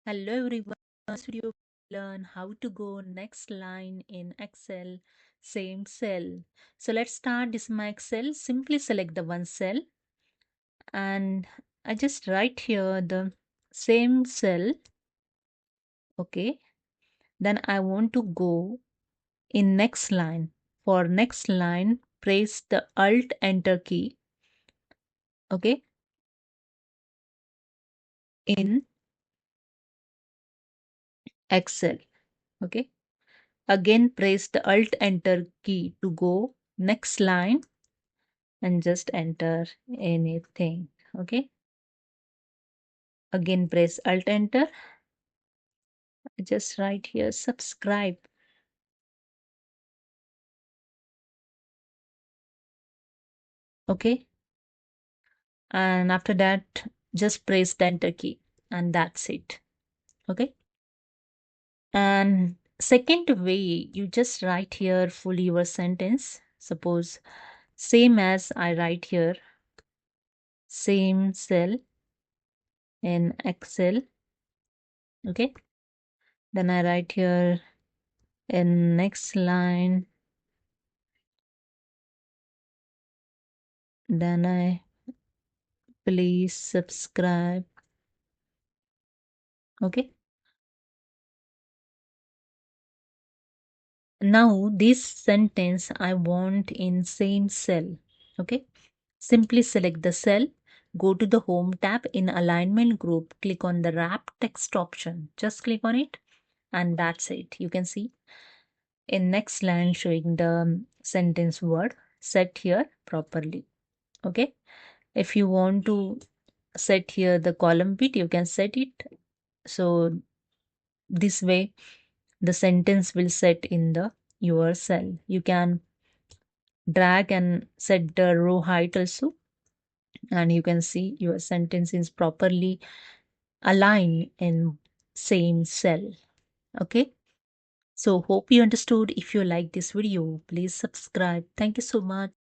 Hello everyone. In this video, learn how to go next line in Excel, same cell. So let's start. This is my Excel. Simply select the one cell and I just write here the same cell. Okay. Then I want to go in next line. For next line, press the Alt Enter key. Okay. In Excel. Okay. Again, press the Alt Enter key to go next line and just enter anything. Okay. Again, press Alt Enter. Just write here subscribe. Okay. And after that, just press the Enter key and that's it. Okay. And second way, you just write here full your sentence. Suppose same as I write here, same cell in Excel. Okay. Then I write here in next line. Then I please subscribe. Okay. Now this sentence I want in same cell. Okay. Simply select the cell, go to the home tab in alignment group, click on the wrap text option. Just click on it and that's it. You can see in next line showing the sentence word set here properly. Okay. If you want to set here the column bit, you can set it. So this way the sentence will set in the your cell. You can drag and set the row height also, and you can see your sentence is properly aligned in same cell. Okay, so hope you understood. If you like this video, please subscribe. Thank you so much.